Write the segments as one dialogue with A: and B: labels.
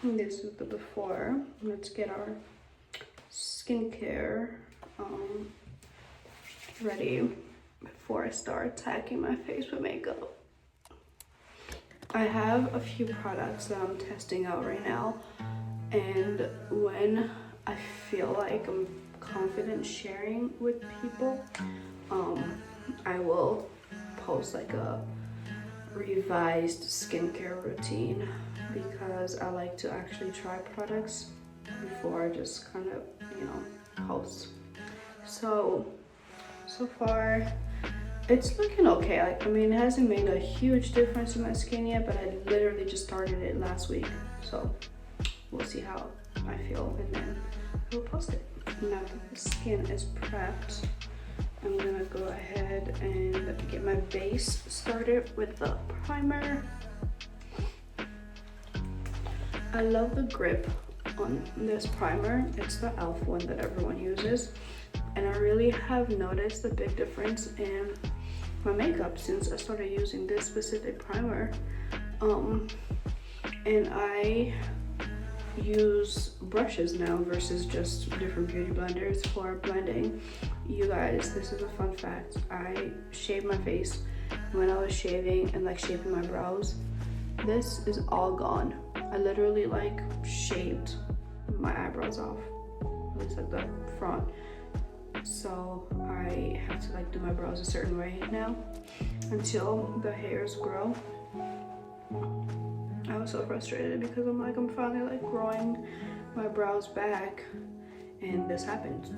A: This is the before. Let's get our skincare ready before I start attacking my face with makeup. I have a few products that I'm testing out right now, and when I feel like I'm confident sharing with people, I will post like a revised skincare routine, because I like to actually try products before I just kind of, post. So far it's looking okay. Like, I mean, it hasn't made a huge difference in my skin yet, but I literally just started it last week, so we'll see how I feel and then I will post it. Now that the skin is prepped, I'm gonna go ahead and get my base started with the primer. I love the grip on this primer. It's the e.l.f. one that everyone uses, and I really have noticed a big difference in my makeup since I started using this specific primer. And I use brushes now versus just different beauty blenders for blending. You guys, this is a fun fact. I shaved my face when I was shaving and like shaping my brows. This is all gone. I literally like shaved my eyebrows off, at least at the front. So I have to like do my brows a certain way now until the hairs grow. I was so frustrated because I'm finally like growing my brows back, and this happened.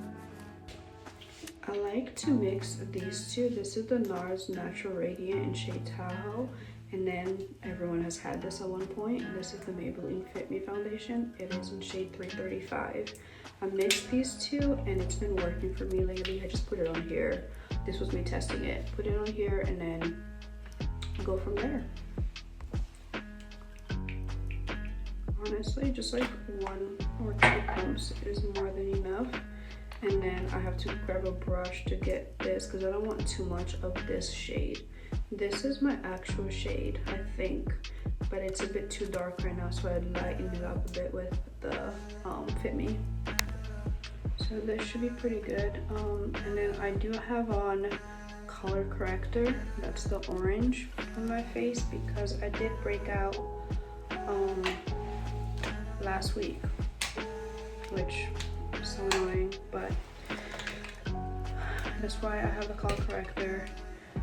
A: I like to mix these two. This is the NARS Natural Radiant in shade Tahoe, and then everyone has had this at one point. This is the Maybelline Fit Me foundation. It is in shade 335. I mixed these two and it's been working for me lately. I just put it on here. This was me testing it. Put it on here and then go from there. Honestly, just like 1 or 2 pumps is more than enough. And then I have to grab a brush to get this because I don't want too much of this shade. This is my actual shade, I think, but it's a bit too dark right now, so I lightened it up a bit with the Fit Me. So this should be pretty good. And then I do have on color corrector. That's the orange on my face because I did break out last week, which is so annoying, but that's why I have the color corrector.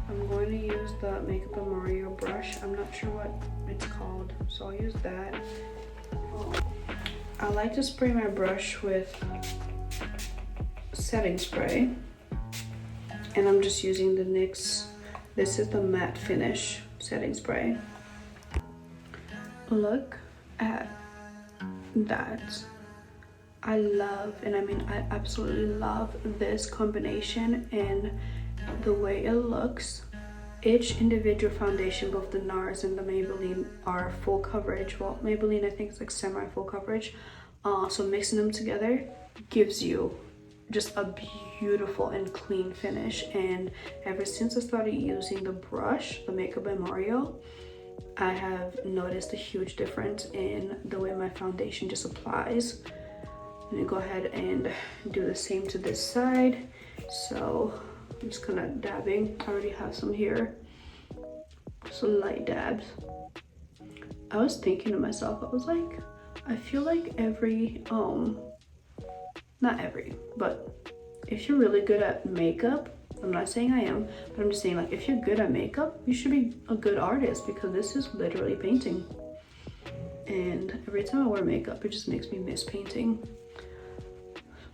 A: I'm going to use the Makeup and Mario brush. I'm not sure what it's called, so I'll use that. I like to spray my brush with setting spray, and I'm just using the NYX. This is the matte finish setting spray. Look at that. I love, and I mean I absolutely love this combination and the way it looks. Each individual foundation, both the NARS and the Maybelline, are full coverage. Well, Maybelline I think is like semi full coverage. So mixing them together gives you just a beautiful and clean finish. And ever since I started using the brush, the Makeup by Mario, I have noticed a huge difference in the way my foundation just applies. I'm gonna go ahead and do the same to this side. So I'm just kind of dabbing. I already have some here, just light dabs. I was thinking to myself, I was like, I feel like every not every, but if you're really good at makeup, I'm not saying I am, but I'm just saying, like, if you're good at makeup, you should be a good artist, because this is literally painting. And every time I wear makeup, it just makes me miss painting.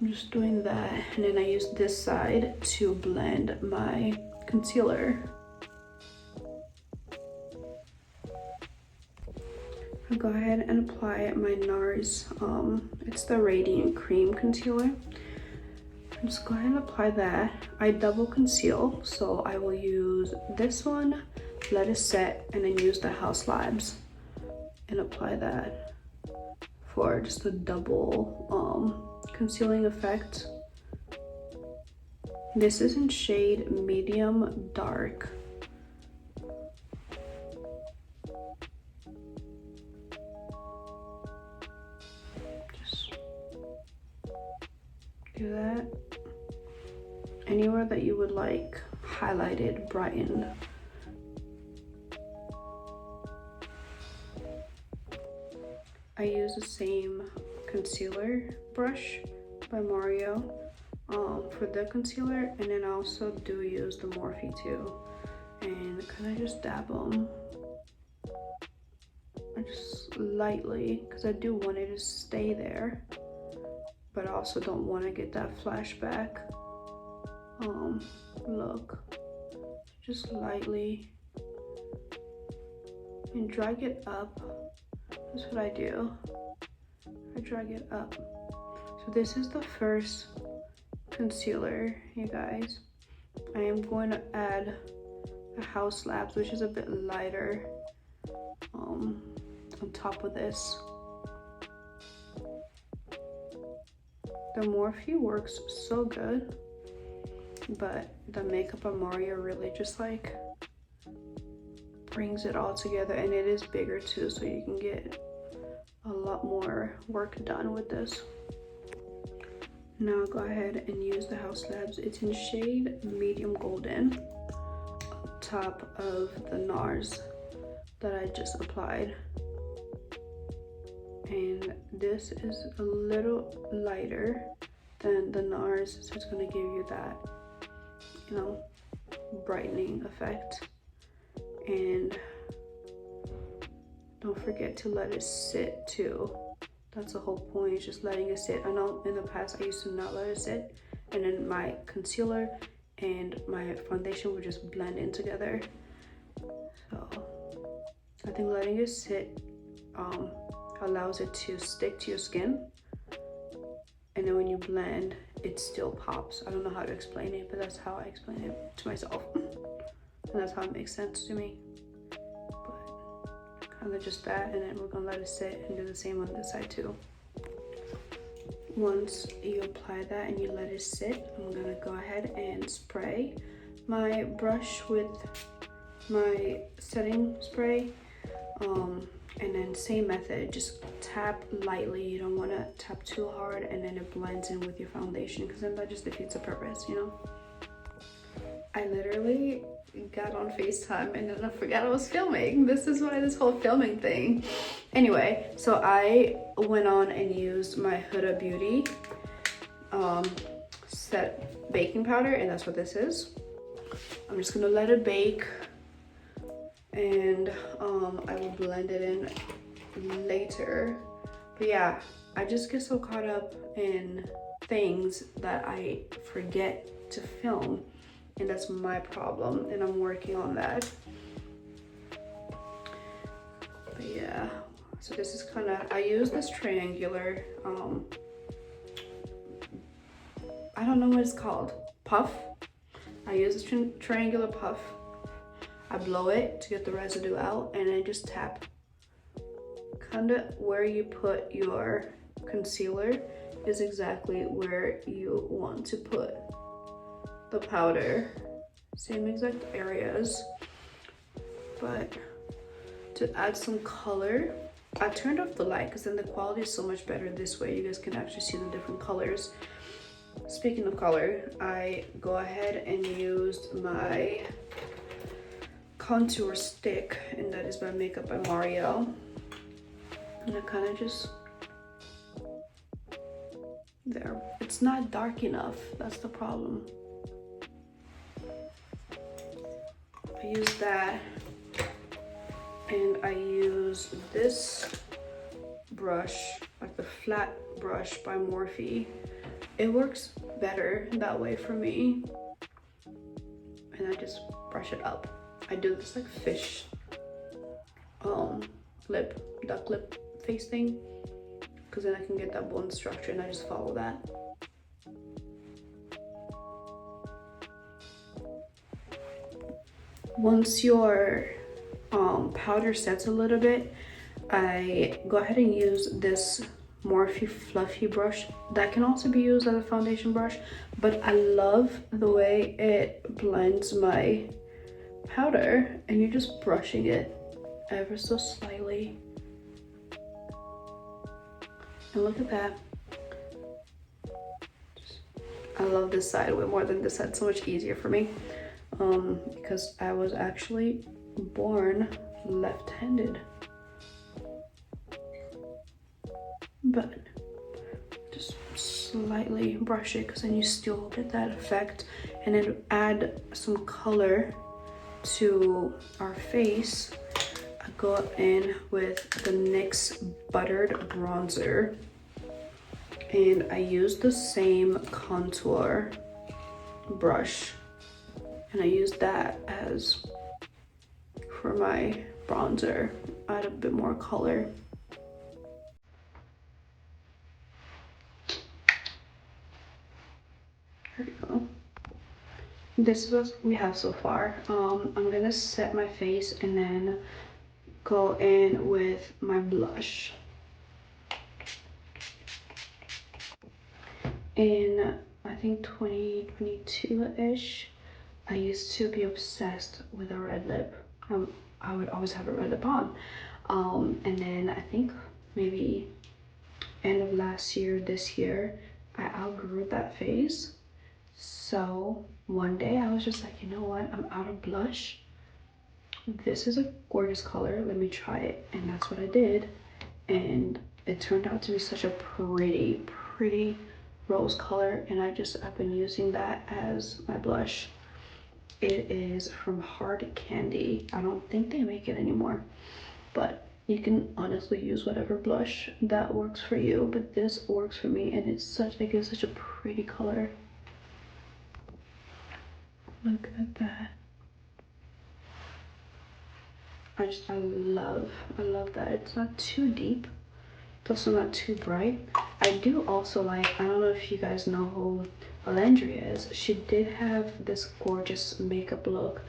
A: I'm just doing that, and then I use this side to blend my concealer. I'll go ahead and apply my NARS, it's the Radiant Cream Concealer. Just go ahead and apply that. I double conceal, so I will use this one, let it set, and then use the House Labs and apply that for just a double concealing effect. This is in shade medium dark. anywhere that you would like highlighted, brightened. I use the same concealer brush by Mario for the concealer, and then I also do use the Morphe too, and kind of just dab them just lightly, because I do want it to stay there, but I also don't want to get that flashback look. Just lightly and drag it up. That's what I do. I drag it up. So this is the first concealer, you guys. I am going to add a House Labs, which is a bit lighter, on top of this. The Morphe works so good, but the makeup of Mario really just like brings it all together, and it is bigger too, so you can get a lot more work done with this. Now go ahead and use the House Labs. It's in shade medium golden on top of the NARS that I just applied. And this is a little lighter than the NARS, so it's gonna give you that, you know, brightening effect. And don't forget to let it sit too. That's the whole point, just letting it sit. I know in the past I used to not let it sit, and then my concealer and my foundation would just blend in together. So I think letting it sit allows it to stick to your skin, and then when you blend, it still pops. I don't know how to explain it, but that's how I explain it to myself. And that's how it makes sense to me. But kind of just that, and then we're gonna let it sit and do the same on this side too. Once you apply that and you let it sit, I'm gonna go ahead and spray my brush with my setting spray. And then same method, just tap lightly. You don't want to tap too hard, and then it blends in with your foundation, because then that just defeats the purpose, you know. I literally got on FaceTime and then I forgot I was filming. This is why this whole filming thing. Anyway, so I went on and used my Huda Beauty set baking powder, and that's what this is. I'm just gonna let it bake, and I will blend it in later. But yeah, I just get so caught up in things that I forget to film, and that's my problem, and I'm working on that. But yeah, so this is kind of, I use this triangular I don't know what it's called, puff. I use this triangular puff. I blow it to get the residue out, and I just tap. Kind of where you put your concealer is exactly where you want to put the powder. Same exact areas. But to add some color, I turned off the light because then the quality is so much better this way. You guys can actually see the different colors. Speaking of color, I go ahead and use my contour stick, and that is by Makeup by Mario, and I kind of just there. It's not dark enough, that's the problem. I use that, and I use this brush, like the flat brush by Morphe. It works better that way for me, and I just brush it up. I do this like fish duck lip face thing, because then I can get that bone structure, and I just follow that. Once your powder sets a little bit, I go ahead and use this Morphe fluffy brush that can also be used as a foundation brush, but I love the way it blends my powder, and you're just brushing it ever so slightly, and look at that. Just I love this side way more than this side. So much easier for me, because I was actually born left-handed. But just slightly brush it because then you still get that effect, and then add some color to our face. I go in with the NYX Buttered Bronzer, and I use the same contour brush, and I use that as for my bronzer. Add a bit more color. There we go. This is what we have so far. I'm gonna set my face and then go in with my blush. In I think 2022-ish, I used to be obsessed with a red lip. I would always have a red lip on. And then I think maybe end of last year, this year, I outgrew that phase. So one day I was just like, you know what? I'm out of blush. This is a gorgeous color. Let me try it. And that's what I did. And it turned out to be such a pretty rose color. And I've been using that as my blush. It is from Hard Candy. I don't think they make it anymore, but you can honestly use whatever blush that works for you. But this works for me, and it gives such a pretty color. Look at that. I love that. It's not too deep. It's also not too bright. I do also like, I don't know if you guys know who Alendria is. She did have this gorgeous makeup look,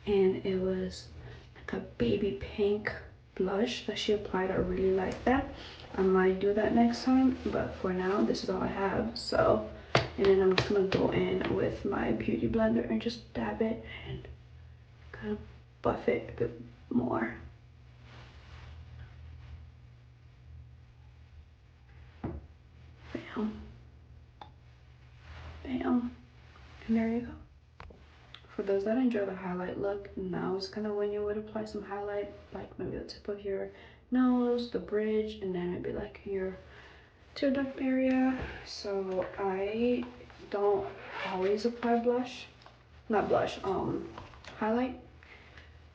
A: and it was like a baby pink blush that she applied. I really like that. I might do that next time, but for now, this is all I have. So, and then I'm just gonna go in with my beauty blender and just dab it and kind of buff it a bit more. Bam. Bam. And there you go. For those that enjoy the highlight look, now is kind of when you would apply some highlight, like maybe the tip of your nose, the bridge, and then maybe like your tear duct area. So I don't always apply highlight,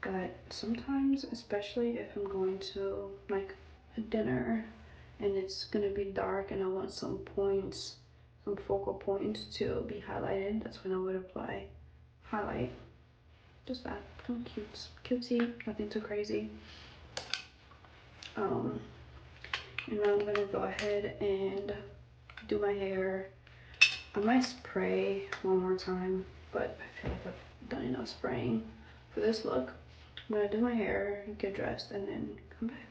A: but sometimes, especially if I'm going to like a dinner and it's gonna be dark and I want some points, some focal points to be highlighted, that's when I would apply highlight. Just that, kind of cutesy, nothing too crazy. And now I'm gonna go ahead and do my hair. I might spray one more time, but I feel like I've done enough spraying for this look. I'm gonna do my hair, get dressed, and then come back.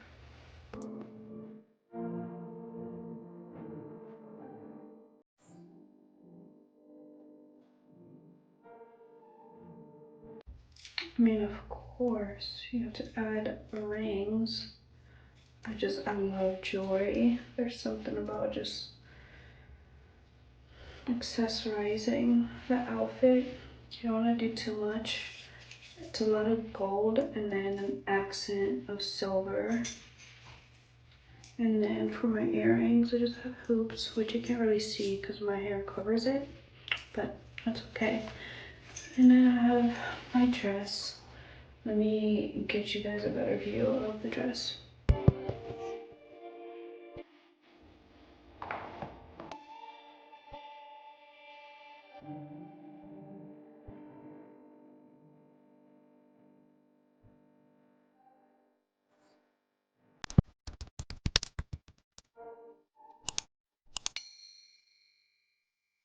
A: I mean, of course, you have to add rings. I love jewelry. There's something about just accessorizing the outfit. You don't want to do too much. It's a lot of gold and then an accent of silver. And then for my earrings, I just have hoops, which you can't really see because my hair covers it, but that's okay. And then I have my dress. Let me get you guys a better view of the dress.